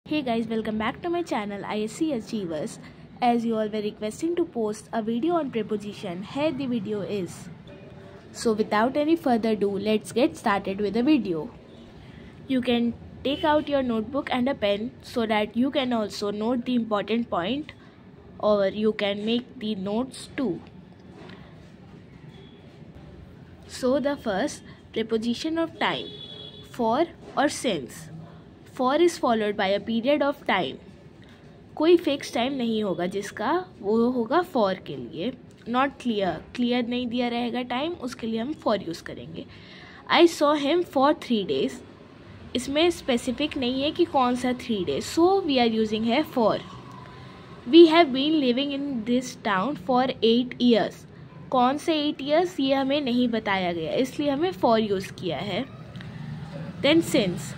Hey guys, welcome back to my channel ISC Achievers. As you all were requesting to post a video on preposition, here the video is. So without any further ado, let's get started with the video. You can take out your notebook and a pen so that you can also note the important point, or you can make the notes too. So the first, preposition of time, for or since. For is followed by a period of time. कोई fix time नहीं होगा जिसका, वो होगा for के लिए. Not clear, clear नहीं दिया रहेगा टाइम, उसके लिए हम for यूज़ करेंगे. I saw him for 3 days. इसमें स्पेसिफिक नहीं है कि कौन सा 3 days, so we are using है for. We have been living in this town for 8 years. कौन से 8 years ये हमें नहीं बताया गया, इसलिए हमें for यूज़ किया है. Then since.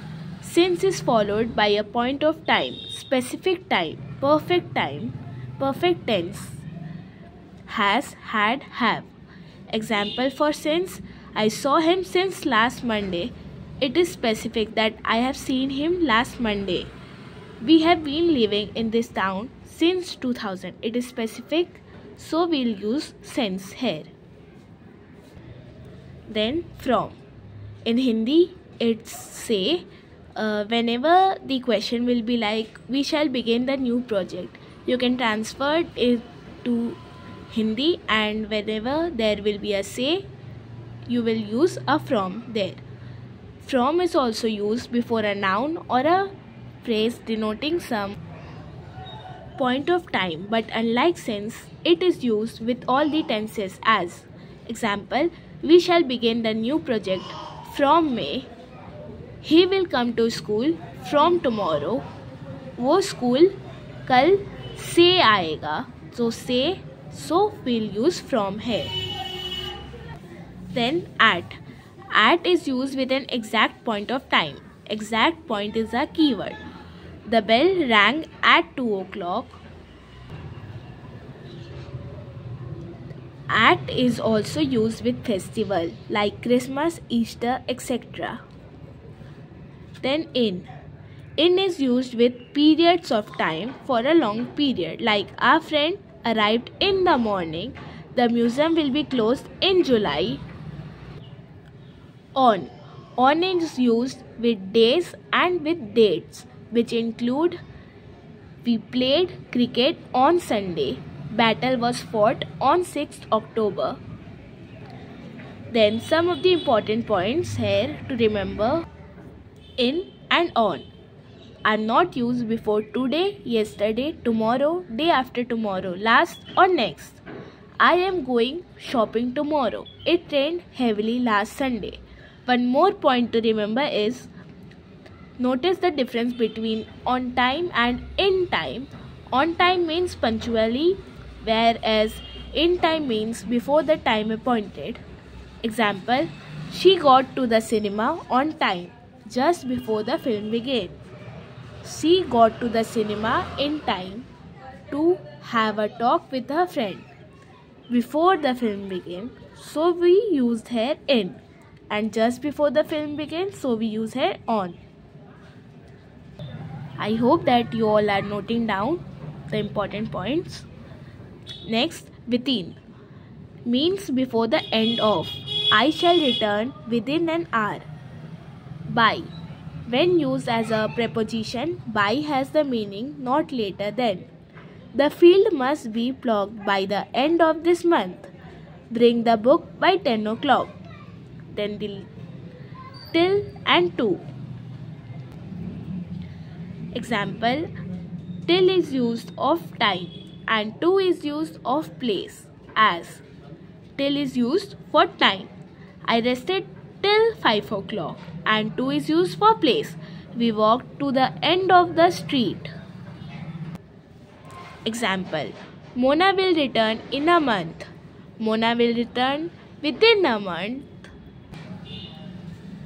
Since is followed by a point of time, specific time, perfect tense. Has, had, have. Example for since. I saw him since last Monday. It is specific that I have seen him last Monday. We have been living in this town since 2000. It is specific, so we'll use since here. Then from. In Hindi, it's say. Whenever the question will be like, we shall begin the new project, you can transfer it to Hindi, and whenever there will be a say, you will use a from there. From is also used before a noun or a phrase denoting some point of time, but unlike since, it is used with all the tenses as. Example, we shall begin the new project from May. He will come to school from tomorrow. वो school कल से आएगा, so say, so we'll use from here. Then at. At is used with an exact point of time. Exact point is a keyword. The bell rang at 2 o'clock. At is also used with festival like Christmas, Easter, etc. Then in. In is used with periods of time for a long period, like our friend arrived in the morning. The museum will be closed in July. On. On is used with days and with dates, which include we played cricket on Sunday. Battle was fought on 6th October. Then some of the important points here to remember. In and on are not used before today, yesterday, tomorrow, day after tomorrow, last or next. I am going shopping tomorrow. It rained heavily last Sunday. One more point to remember is, notice the difference between on time and in time. On time means punctually, whereas in time means before the time appointed. Example, she got to the cinema on time, just before the film began. She got to the cinema in time to have a talk with her friend before the film began, so we used here in, and just before the film began, so we use here on. I hope that you all are noting down the important points. Next, within means before the end of. I shall return within an hour. By. When used as a preposition, by has the meaning not later than. The field must be ploughed by the end of this month. Bring the book by 10 o'clock. Then the till and to. Example, till is used of time and to is used of place, as. Till is used for time. I rested till 5 o'clock, and to is used for place. We walked to the end of the street. Example, Mona will return in a month. Mona will return within a month.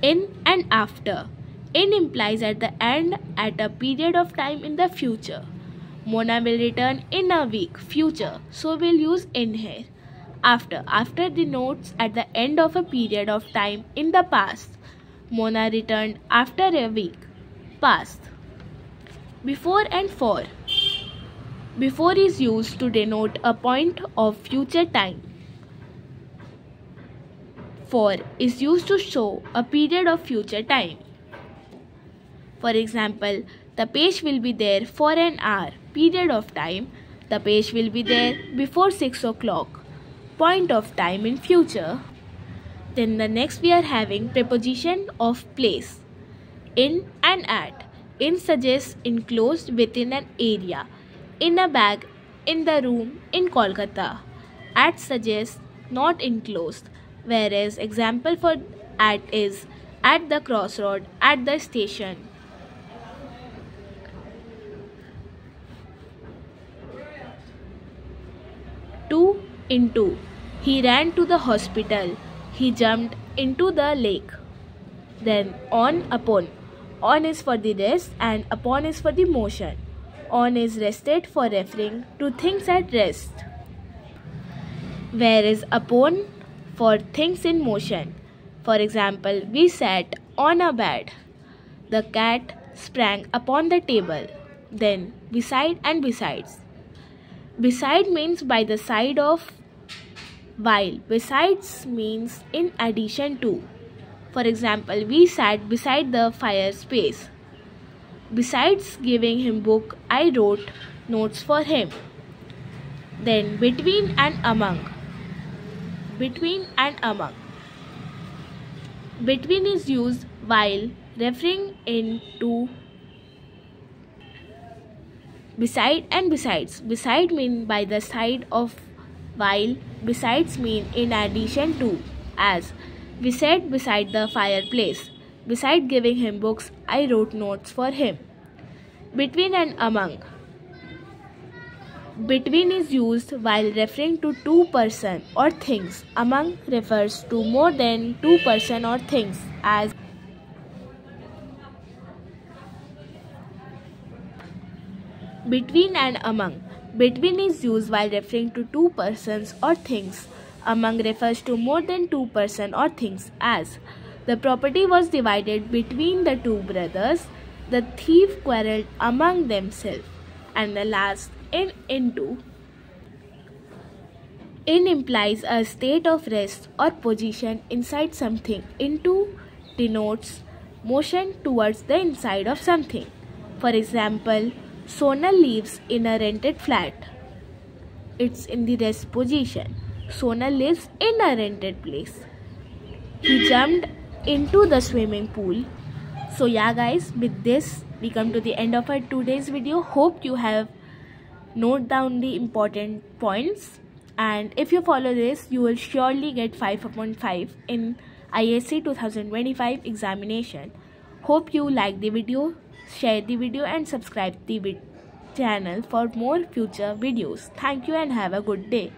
In and after. In implies at the end, at a period of time in the future. Mona will return in a week, future, so we'll use in here. After denotes at the end of a period of time in the past. Mona returned after a week, past. Before and for. Before is used to denote a point of future time. For is used to show a period of future time. For example, the page will be there for an hour, period of time. The page will be there before 6 o'clock, point of time in future. Then the next we are having preposition of place. In and at. In suggests enclosed within an area. In a bag, in the room, in Kolkata. At suggests not enclosed, whereas example for at is at the crossroad, at the station. To, into. He ran to the hospital. He jumped into the lake. Then on, upon. On is for the rest and upon is for the motion. On is rested for referring to things at rest. Where is upon for things in motion. For example, we sat on a bed. The cat sprang upon the table. Then beside and besides. Beside means by the side of, while besides means in addition to. For example, we sat beside the fire space. Besides giving him book, I wrote notes for him. Then between and among. Between and among. Between is used while referring to beside and besides. Beside mean by the side of, while besides mean in addition to, as we sat beside the fireplace. Beside giving him books, I wrote notes for him. Between and among. Between is used while referring to two person or things. Among refers to more than two person or things, as between and among. Between is used while referring to two persons or things. Among refers to more than two person or things, as the property was divided between the two brothers. The thief quarrelled among themselves. And the last, in, into. In implies a state of rest or position inside something. Into denotes motion towards the inside of something. For example, Sonal lives in a rented flat. It's in the rest position. Sonal lives in a rented place. He jumped into the swimming pool. So yeah guys, with this we come to the end of our today's video. Hope you have note down the important points, and if you follow this you will surely get 5 upon 5 in ISC 2025 examination. Hope you like the video, share the video and subscribe the channel for more future videos. Thank you and have a good day.